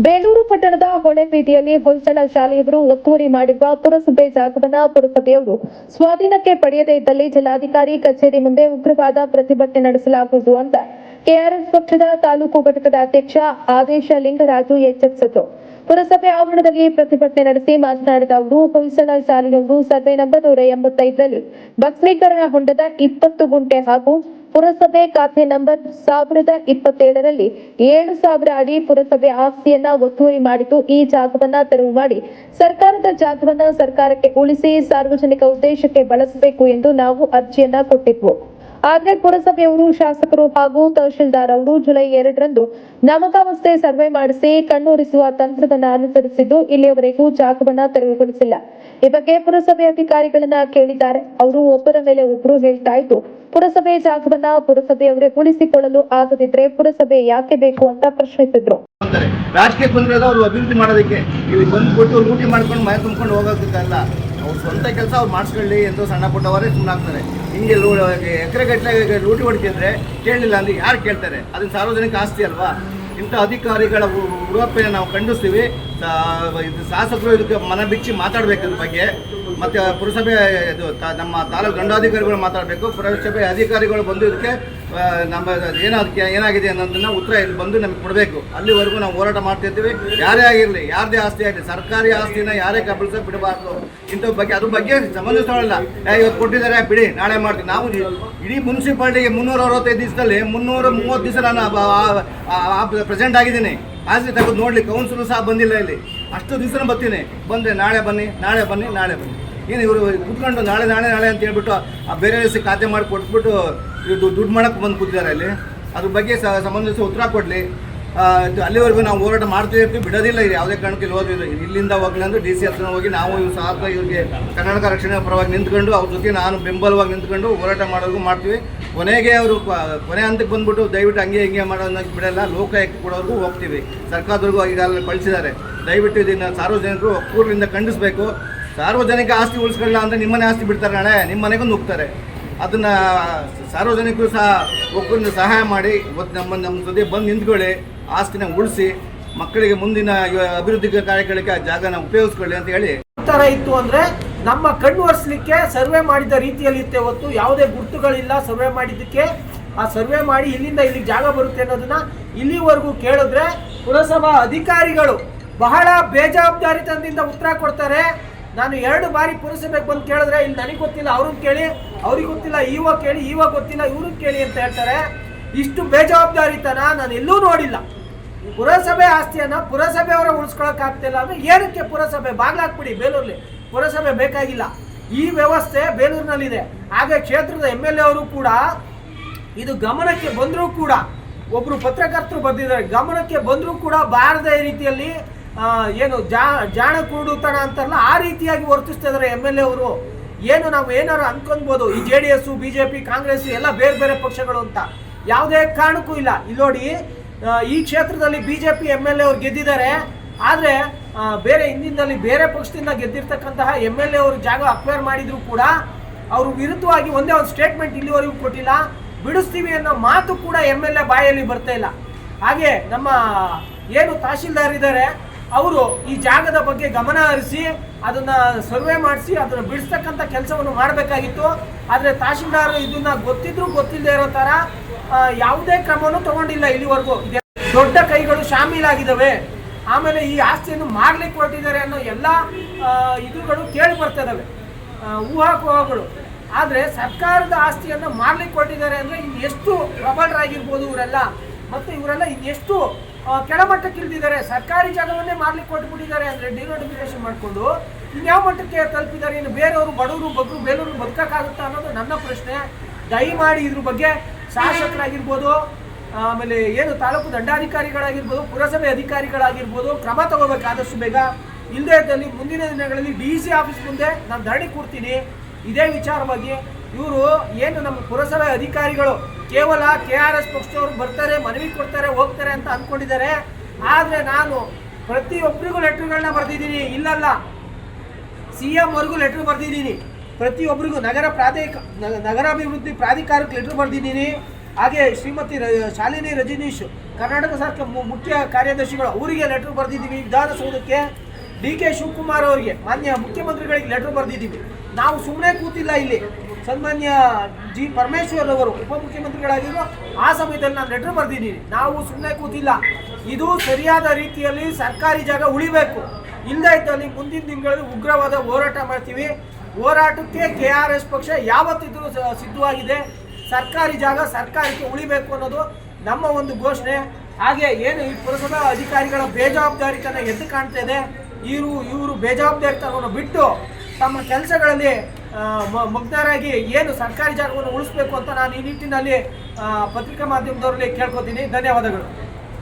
ಬೇಲೂರು ಪಟ್ಟಣದ ಹೊಳೆಬೀದಿಯಲ್ಲಿ ಹೊಯ್ಸಳ ಶಾಲೆಯವರು ಒತ್ತುವರಿ ಮಾಡಿರುವ ಪುರಸಭೆ ಜಾಗವನ್ನು ಪುರಸಭೆಯವರು ಸ್ವಾಧೀನಕ್ಕೆ ಪಡೆಯದೇ ಇದ್ದಲ್ಲಿ ಜಿಲ್ಲಾಧಿಕಾರಿ ಕಚೇರಿ ಮುಂದೆ ಉಗ್ರವಾದ ಪ್ರತಿಭಟನೆ ನಡೆಸಲಾಗುವುದು ಅಂತ ಕೆಆರ್ಎಸ್ ಪಕ್ಷದ ತಾಲೂಕು ಘಟಕದ ಅಧ್ಯಕ್ಷ ಆದೇಶ ಲಿಂಗರಾಜು ಎಚ್ಚರಿಸಿದರು. ಪುರಸಭೆ ಆವರಣದಲ್ಲಿ ಪ್ರತಿಭಟನೆ ನಡೆಸಿ ಮಾತನಾಡಿದ ಅವರು, ಹೊಯ್ಸಳ ಶಾಲೆಯವರು ಸರ್ವೆ ನಂಬರ್ 185ರಲ್ಲಿ ಬಕ್ರೀಕರಣ ಹೊಂಡದ 20 ಗುಂಟೆ ಹಾಗೂ ಪುರಸಭೆ ಖಾತೆ ನಂಬರ್ 1027ರಲ್ಲಿ 7,000 ಅಡಿ ಪುರಸಭೆ ಆಸ್ತಿಯನ್ನ ಒತ್ತುವರಿ ಮಾಡಿದ್ದು, ಈ ಜಾಗವನ್ನ ತೆರವು ಮಾಡಿ ಸರ್ಕಾರದ ಜಾಗವನ್ನ ಸರ್ಕಾರಕ್ಕೆ ಉಳಿಸಿ ಸಾರ್ವಜನಿಕ ಉದ್ದೇಶಕ್ಕೆ ಬಳಸಬೇಕು ಎಂದು ನಾವು ಅರ್ಜಿಯನ್ನ ಕೊಟ್ಟಿದ್ವು. ಆದರೆ ಪುರಸಭೆಯವರು, ಶಾಸಕರು ಹಾಗೂ ತಹಶೀಲ್ದಾರ್ ಅವರು ಜುಲೈ 2ರಂದು ನಾಮಕಾವಸ್ಥೆ ಸರ್ವೆ ಮಾಡಿಸಿ ಕಣ್ಣೂರಿಸುವ ತಂತ್ರವನ್ನು ಅನುಸರಿಸಿದ್ದು, ಇಲ್ಲಿಯವರೆಗೂ ಜಾಗವನ್ನ ತೆರವುಗೊಳಿಸಿಲ್ಲ. ಈ ಬಗ್ಗೆ ಪುರಸಭೆ ಅಧಿಕಾರಿಗಳನ್ನ ಕೇಳಿದ್ದಾರೆ. ಅವರು ಒಬ್ಬರ ಮೇಲೆ ಒಬ್ಬರು ಹೇಳ್ತಾ ಇದ್ದು, ಪುರಸಭೆ ಜಾಗವನ್ನ ಪುರಸಭೆಯವರೇ ಉಳಿಸಿಕೊಳ್ಳಲು ಆಗದಿದ್ರೆ ಪುರಸಭೆ ಯಾಕೆ ಬೇಕು ಅಂತ ಪ್ರಶ್ನಿಸಿದ್ರು. ರಾಜಕೀಯ ಬಂದಿರೋದು ಅವರು ಅಭಿವೃದ್ಧಿ ಮಾಡೋದಕ್ಕೆ, ಇಲ್ಲಿ ಬಂದ್ಬಿಟ್ಟು ಲೂಟಿ ಮಾಡ್ಕೊಂಡು ಮನೆ ತುಂಬ್ಕೊಂಡು ಹೋಗೋದಕ್ಕಲ್ಲ. ಅವ್ರು ಸ್ವಂತ ಕೆಲಸ ಅವ್ರು ಮಾಡಿಸ್ಕೊಳ್ಳಿ ಎಂದು ಸಣ್ಣ ಪುಟ್ಟವರೇ ಸುಮ್ಮನಾಗ್ತಾರೆ. ಹಿಂಗೆ ಎಕರೆಗಟ್ಟಲೆ ಲೂಟಿ ಹೊಡಿತಿದ್ರೆ ಕೇಳಲಿಲ್ಲ ಅಂದ್ರೆ ಯಾರು ಕೇಳ್ತಾರೆ? ಅದನ್ನ ಸಾರ್ವಜನಿಕ ಆಸ್ತಿ ಅಲ್ವಾ? ಇಂಥ ಅಧಿಕಾರಿಗಳ ಉರುವಪ್ಪೆ ನಾವು ಖಂಡಿಸ್ತೀವಿ. ಶಾಸಕರು ಇದಕ್ಕೆ ಮನ ಬಿಚ್ಚಿ ಮಾತಾಡಬೇಕು ಇದ್ರ ಬಗ್ಗೆ. ಮತ್ತು ಪುರಸಭೆ ಇದು ನಮ್ಮ ತಾಲೂಕು ದಂಡಾಧಿಕಾರಿಗಳು ಮಾತಾಡಬೇಕು. ಪುರಸಭೆ ಅಧಿಕಾರಿಗಳು ಬಂದು ಇದಕ್ಕೆ ನಮ್ಮ ಅದಕ್ಕೆ ಏನಾಗಿದೆ ಅನ್ನೋದನ್ನ ಉತ್ತರ ಇಲ್ಲಿ ಬಂದು ನಮಗೆ ಕೊಡಬೇಕು. ಅಲ್ಲಿವರೆಗೂ ನಾವು ಹೋರಾಟ ಮಾಡ್ತಿರ್ತೀವಿ. ಯಾರೇ ಆಗಿರಲಿ, ಯಾರದೇ ಆಸ್ತಿ ಆಗಲಿ, ಸರ್ಕಾರಿ ಆಸ್ತಿನ ಯಾರೇ ಕಬಳಿಸ ಬಿಡಬಾರ್ದು. ಇಂಥ ಬಗ್ಗೆ ಅದ್ರ ಬಗ್ಗೆ ಸಂಬಂಧಿಸೋಲ್ಲ. ಇವತ್ತು ಕೊಟ್ಟಿದ್ದಾರೆ ಬಿಡಿ, ನಾಳೆ ಮಾಡ್ತೀವಿ. ನಾವು ಇಡೀ ಮುನ್ಸಿಪಾಲಿಟಿಗೆ 365 ದಿವಸದಲ್ಲಿ 330 ದಿವಸ ನಾನು ಪ್ರೆಸೆಂಟ್ ಆಗಿದ್ದೀನಿ. ಆಸ್ತಿ ತೆಗೆದು ನೋಡ್ಲಿ, ಕೌನ್ಸಿಲರ್ ಸಹ ಬಂದಿಲ್ಲ ಇಲ್ಲಿ. ಅಷ್ಟು ದಿವಸ ಬರ್ತೀನಿ. ಬಂದರೆ ನಾಳೆ ಬನ್ನಿ, ನಾಳೆ ಬನ್ನಿ, ನಾಳೆ ಬನ್ನಿ. ಏನು ಇವರು ಕೂತ್ಕೊಂಡು ನಾಳೆ ನಾಳೆ ನಾಳೆ ಅಂತ ಹೇಳ್ಬಿಟ್ಟು ಬೇರೆ ಖಾತೆ ಮಾಡಿ ಕೊಟ್ಬಿಟ್ಟು ದುಡ್ಡು ಮಾಡೋಕ್ಕೆ ಬಂದು ಕೂತಿದ್ದಾರೆ ಇಲ್ಲಿ. ಅದ್ರ ಬಗ್ಗೆ ಸಂಬಂಧಿಸಿ ಉತ್ತರ ಕೊಡಲಿ. ಅಲ್ಲಿವರೆಗೂ ನಾವು ಹೋರಾಟ ಮಾಡ್ತಾ ಇರ್ತೀವಿ, ಬಿಡೋದಿಲ್ಲ. ಇದು ಯಾವುದೇ ಕಾರಣಕ್ಕೆ ಇಲ್ಲಿ ಹೋದ್ವಿ ಇಲ್ಲಿಂದ ಹೋಗ್ಲಿ ಅಂದ್ರೆ DC ಹತ್ರ ಹೋಗಿ ನಾವು ಇವ್ರು ಸಹ ಇವ್ರಿಗೆ ಕರ್ನಾಟಕ ರಕ್ಷಣೆ ಪರವಾಗಿ ನಿಂತ್ಕೊಂಡು ಅವ್ರ ಜೊತೆ ನಾನು ಬೆಂಬಲವಾಗಿ ನಿಂತ್ಕೊಂಡು ಹೋರಾಟ ಮಾಡೋದು ಮಾಡ್ತೀವಿ. ಕೊನೆಗೆ ಅವರು ಕೊನೆ ಹಂತಕ್ಕೆ ಬಂದ್ಬಿಟ್ಟು ದಯವಿಟ್ಟು ಹಂಗೆ ಹಿಂಗೆ ಮಾಡೋದನ್ನ ಬಿಡಲ್ಲ. ಲೋಕಾಯುಕ್ತ ಕೊಡೋರ್ಗೂ ಹೋಗ್ತೀವಿ. ಸರ್ಕಾರದವ್ರಿಗೂ ಈಗಾಗಲೇ ಕಳಿಸಿದ್ದಾರೆ. ದಯವಿಟ್ಟು ಇದನ್ನು ಸಾರ್ವಜನಿಕರು ಒಕ್ಕೂರಿಂದ ಖಂಡಿಸಬೇಕು. ಸಾರ್ವಜನಿಕ ಆಸ್ತಿ ಉಳಿಸ್ಕೊಳ್ಳ ಅಂದರೆ ನಿಮ್ಮನೆ ಆಸ್ತಿ ಬಿಡ್ತಾರೆ, ನಾಳೆ ನಿಮ್ಮ ಮನೆಗೂ ನುಗ್ತಾರೆ. ಅದನ್ನು ಸಾರ್ವಜನಿಕರು ಸಹ ಒಕ್ಕೂರಿಂದ ಸಹಾಯ ಮಾಡಿ ನಮ್ಮ ಜೊತೆ ಬಂದು ನಿಂತ್ಕೊಳ್ಳಿ, ಆಸ್ತಿನ ಉಳಿಸಿ ಮಕ್ಕಳಿಗೆ ಮುಂದಿನ ಅಭಿವೃದ್ಧಿ ಕಾರ್ಯಗಳಿಗೆ ಆ ಜಾಗನ ಉಪಯೋಗಿಸ್ಕೊಳ್ಳಿ ಅಂತ ಹೇಳಿ ತರ ಇತ್ತು. ಅಂದ್ರೆ ನಮ್ಮ ಕಣ್ಣು ಒರೆಸಲಿಕ್ಕೆ ಸರ್ವೆ ಮಾಡಿದ ರೀತಿಯಲ್ಲಿ ಇತ್ತೆ ಹೊತ್ತು ಯಾವುದೇ ಗುರುತುಗಳಿಲ್ಲ. ಸರ್ವೆ ಮಾಡಿದ್ದಕ್ಕೆ ಆ ಸರ್ವೆ ಮಾಡಿ ಇಲ್ಲಿಂದ ಇಲ್ಲಿಗೆ ಜಾಗ ಬರುತ್ತೆ ಅನ್ನೋದನ್ನ ಇಲ್ಲಿವರೆಗೂ ಕೇಳಿದ್ರೆ ಪುರಸಭಾ ಅಧಿಕಾರಿಗಳು ಬಹಳ ಬೇಜವಾಬ್ದಾರಿತನದಿಂದ ಉತ್ತರ ಕೊಡ್ತಾರೆ. ನಾನು 2 ಬಾರಿ ಪುರಸಭೆಗೆ ಬಂದು ಕೇಳಿದ್ರೆ ಇಲ್ಲಿ ನನಗೆ ಗೊತ್ತಿಲ್ಲ, ಅವ್ರನ್ನ ಕೇಳಿ, ಅವ್ರಿಗೆ ಗೊತ್ತಿಲ್ಲ, ಇವಾಗ ಕೇಳಿ, ಇವಾಗ ಗೊತ್ತಿಲ್ಲ, ಇವ್ರನ್ನ ಕೇಳಿ ಅಂತ ಹೇಳ್ತಾರೆ. ಇಷ್ಟು ಬೇಜವಾಬ್ದಾರಿತನ ನಾನು ಎಲ್ಲೂ ನೋಡಿಲ್ಲ. ಪುರಸಭೆ ಆಸ್ತಿಯನ್ನ ಪುರಸಭೆಯವರ ಉಳಿಸ್ಕೊಳಕ್ ಆಗ್ತಿಲ್ಲ ಅಂದ್ರೆ ಏನಕ್ಕೆ ಪುರಸಭೆ ಬಾಗ್ಲಾಕ್ಬಿಡಿ. ಬೇಲೂರಲ್ಲಿ ಪುರಸಭೆ ಬೇಕಾಗಿಲ್ಲ. ಈ ವ್ಯವಸ್ಥೆ ಬೇಲೂರಿನಲ್ಲಿದೆ. ಹಾಗೆ ಕ್ಷೇತ್ರದ MLA ಅವರು ಕೂಡ ಇದು ಗಮನಕ್ಕೆ ಬಂದರೂ ಕೂಡ, ಒಬ್ರು ಪತ್ರಕರ್ತರು ಬಂದಿದ್ದಾರೆ, ಗಮನಕ್ಕೆ ಬಂದರೂ ಕೂಡ ಬಾರದೇ ರೀತಿಯಲ್ಲಿ ಏನು ಜಾಣ ಕುರುಡುತನ ಅಂತಾರಲ್ಲ ಆ ರೀತಿಯಾಗಿ ವರ್ತಿಸ್ತಾ ಇದ್ದಾರೆ MLA ಅವರು. ಏನು ನಾವು ಏನಾರು ಅನ್ಕೊಳ್ಬೋದು, ಈ JDS, BJP, ಕಾಂಗ್ರೆಸ್ ಎಲ್ಲ ಬೇರೆ ಬೇರೆ ಪಕ್ಷಗಳು ಅಂತ. ಯಾವುದೇ ಕಾರಣಕ್ಕೂ ಇಲ್ಲ. ಇಲ್ಲಿ ನೋಡಿ, ಈ ಕ್ಷೇತ್ರದಲ್ಲಿ BJP MLA ಅವರು ಗೆದ್ದಿದ್ದಾರೆ. ಆದರೆ ಬೇರೆ ಹಿಂದಿನಲ್ಲಿ ಬೇರೆ ಪಕ್ಷದಿಂದ ಗೆದ್ದಿರ್ತಕ್ಕಂತಹ MLA ಅವರು ಜಾಗ ಅಕ್ವೈರ್ ಮಾಡಿದ್ರು ಕೂಡ ಅವರು ವಿರುದ್ಧವಾಗಿ ಒಂದೇ ಒಂದು ಸ್ಟೇಟ್ಮೆಂಟ್ ಇಲ್ಲಿವರೆಗೂ ಕೊಟ್ಟಿಲ್ಲ. ಬಿಡಿಸ್ತೀವಿ ಅನ್ನೋ ಮಾತು ಕೂಡ MLA ಬಾಯಲ್ಲಿ ಬರ್ತಾ ಇಲ್ಲ. ಹಾಗೆ ನಮ್ಮ ಏನು ತಹಶೀಲ್ದಾರ್ ಇದ್ದಾರೆ, ಅವರು ಈ ಜಾಗದ ಬಗ್ಗೆ ಗಮನ ಹರಿಸಿ ಅದನ್ನ ಸರ್ವೆ ಮಾಡಿಸಿ ಅದನ್ನು ಬಿಡಿಸ್ತಕ್ಕಂಥ ಕೆಲಸವನ್ನು ಮಾಡಬೇಕಾಗಿತ್ತು. ಆದರೆ ತಹಶೀಲ್ದಾರ್ ಇದನ್ನ ಗೊತ್ತಿದ್ರು ಗೊತ್ತಿಲ್ಲದೆ ಇರೋ ಥರ ಯಾವುದೇ ಕ್ರಮವನ್ನು ತಗೊಂಡಿಲ್ಲ ಇಲ್ಲಿವರೆಗೂ. ದೊಡ್ಡ ಕೈಗಳು ಶಾಮೀಲಾಗಿದ್ದಾವೆ. ಆಮೇಲೆ ಈ ಆಸ್ತಿಯನ್ನು ಮಾರ್ಲಿಕ್ಕೆ ಹೊರಟಿದ್ದಾರೆ ಅನ್ನೋ ಎಲ್ಲ ಇದುಗಳು ಕೇಳಿ ಬರ್ತಾ ಇದ್ದಾವೆ, ಊಹಾಪೋಹಗಳು. ಆದರೆ ಸರ್ಕಾರದ ಆಸ್ತಿಯನ್ನು ಮಾರ್ಲಿಕ್ಕೆ ಹೊರಟಿದ್ದಾರೆ ಅಂದರೆ ಇನ್ನೆಷ್ಟು ಪ್ರಬಲರಾಗಿರ್ಬೋದು ಇವರೆಲ್ಲ, ಮತ್ತು ಇವರೆಲ್ಲ ಇನ್ನೆಷ್ಟು ಕೆಳಮಟ್ಟಕ್ಕೆ ಇಳಿದಿದ್ದಾರೆ. ಸರ್ಕಾರಿ ಜಾಗವನ್ನೇ ಮಾರ್ಲಿಕ್ಕೆ ಕೊಟ್ಬಿಟ್ಟಿದ್ದಾರೆ ಅಂದರೆ ಡಿನೋಟಿಫಿಕೇಶನ್ ಮಾಡಿಕೊಂಡು ಇನ್ಯಾವ ಮಟ್ಟಕ್ಕೆ ತಲುಪಿದ್ದಾರೆ. ಇನ್ನು ಬೇರೆಯವರು ಬಡವರು ಬಗ್ಗರು ಬೇಲೂರು ಬದುಕಕ್ಕಾಗುತ್ತಾ ಅನ್ನೋದು ನನ್ನ ಪ್ರಶ್ನೆ. ದಯಮಾಡಿ ಇದ್ರ ಬಗ್ಗೆ ಶಾಸಕರಾಗಿರ್ಬೋದು, ಆಮೇಲೆ ಏನು ತಾಲೂಕು ದಂಡಾಧಿಕಾರಿಗಳಾಗಿರ್ಬೋದು, ಪುರಸಭೆ ಅಧಿಕಾರಿಗಳಾಗಿರ್ಬೋದು ಕ್ರಮ ತಗೋಬೇಕಾದಷ್ಟು ಬೇಗ. ಇಲ್ಲದೇ ಇದ್ದಲ್ಲಿ ಮುಂದಿನ ದಿನಗಳಲ್ಲಿ DC ಆಫೀಸ್ ಮುಂದೆ ನಾನು ಧರಣಿ ಕೂರ್ತೀನಿ ಇದೇ ವಿಚಾರವಾಗಿ. ಇವರು ಏನು ನಮ್ಮ ಪುರಸಭೆ ಅಧಿಕಾರಿಗಳು ಕೇವಲ KRS ಪಕ್ಷದವ್ರು ಬರ್ತಾರೆ, ಮನವಿ ಕೊಡ್ತಾರೆ, ಹೋಗ್ತಾರೆ ಅಂತ ಅಂದ್ಕೊಂಡಿದ್ದಾರೆ. ಆದರೆ ನಾನು ಪ್ರತಿಯೊಬ್ಬರಿಗೂ ಲೆಟ್ರ್ಗಳನ್ನ ಬರೆದಿದ್ದೀನಿ. ಇಲ್ಲಲ್ಲ, CM ವರೆಗೂ ಲೆಟ್ರ್ ಬರೆದಿದ್ದೀನಿ. ಪ್ರತಿಯೊಬ್ಬರಿಗೂ ನಗರಾಭಿವೃದ್ಧಿ ಪ್ರಾಧಿಕಾರಕ್ಕೆ ಲೆಟ್ರ್ ಬರೆದಿದ್ದೀನಿ. ಹಾಗೆ ಶ್ರೀಮತಿ ಶಾಲಿನಿ ರಜನೀಶ್ ಕರ್ನಾಟಕ ಸರ್ಕಾರ ಮುಖ್ಯ ಕಾರ್ಯದರ್ಶಿಗಳು ಅವರಿಗೆ ಲೆಟರ್ ಬರೆದಿದ್ದೀವಿ. ವಿಧಾನಸೌಧಕ್ಕೆ DK ಶಿವಕುಮಾರ್ ಅವರಿಗೆ ಮಾನ್ಯ ಮುಖ್ಯಮಂತ್ರಿಗಳಿಗೆ ಲೆಟರ್ ಬರೆದಿದ್ದೀವಿ. ನಾವು ಸುಮ್ಮನೆ ಕೂತಿಲ್ಲ. ಇಲ್ಲಿ ಸನ್ಮಾನ್ಯ G. ಪರಮೇಶ್ವರ್ ಅವರು ಉಪಮುಖ್ಯಮಂತ್ರಿಗಳಾಗಿರೋ ಆ ಸಮಯದಲ್ಲಿ ನಾನು ಲೆಟರ್ ಬರೆದಿದ್ದೀನಿ. ನಾವು ಸುಮ್ಮನೆ ಕೂತಿಲ್ಲ. ಇದು ಸರಿಯಾದ ರೀತಿಯಲ್ಲಿ ಸರ್ಕಾರಿ ಜಾಗ ಉಳಿಬೇಕು. ಇಲ್ಲದೇ ಇದ್ದಲ್ಲಿ ಮುಂದಿನ ದಿನಗಳಲ್ಲಿ ಉಗ್ರವಾದ ಹೋರಾಟ ಮಾಡ್ತೀವಿ. ಹೋರಾಟಕ್ಕೆ KRS ಪಕ್ಷ ಯಾವತ್ತಿದ್ರೂ ಸಿದ್ಧವಾಗಿದೆ. ಸರ್ಕಾರಿ ಜಾಗ ಸರ್ಕಾರಕ್ಕೆ ಉಳಿಬೇಕು ಅನ್ನೋದು ನಮ್ಮ ಒಂದು ಘೋಷಣೆ. ಹಾಗೆ ಏನು ಈ ಪುರಸಭಾ ಅಧಿಕಾರಿಗಳ ಬೇಜವಾಬ್ದಾರಿತನ ಎದ್ದು ಕಾಣ್ತಾ ಇದೆ. ಇವರು ಬೇಜವಾಬ್ದಾರಿತನವನ್ನು ಬಿಟ್ಟು ತಮ್ಮ ಕೆಲಸಗಳಲ್ಲಿ ಮಗ್ನರಾಗಿ ಏನು ಸರ್ಕಾರಿ ಜಾಗವನ್ನು ಉಳಿಸಬೇಕು ಅಂತ ನಾನು ಈ ನಿಟ್ಟಿನಲ್ಲಿ ಪತ್ರಿಕಾ ಮಾಧ್ಯಮದವರಲ್ಲಿ ಕೇಳ್ಕೊತೀನಿ. ಧನ್ಯವಾದಗಳು.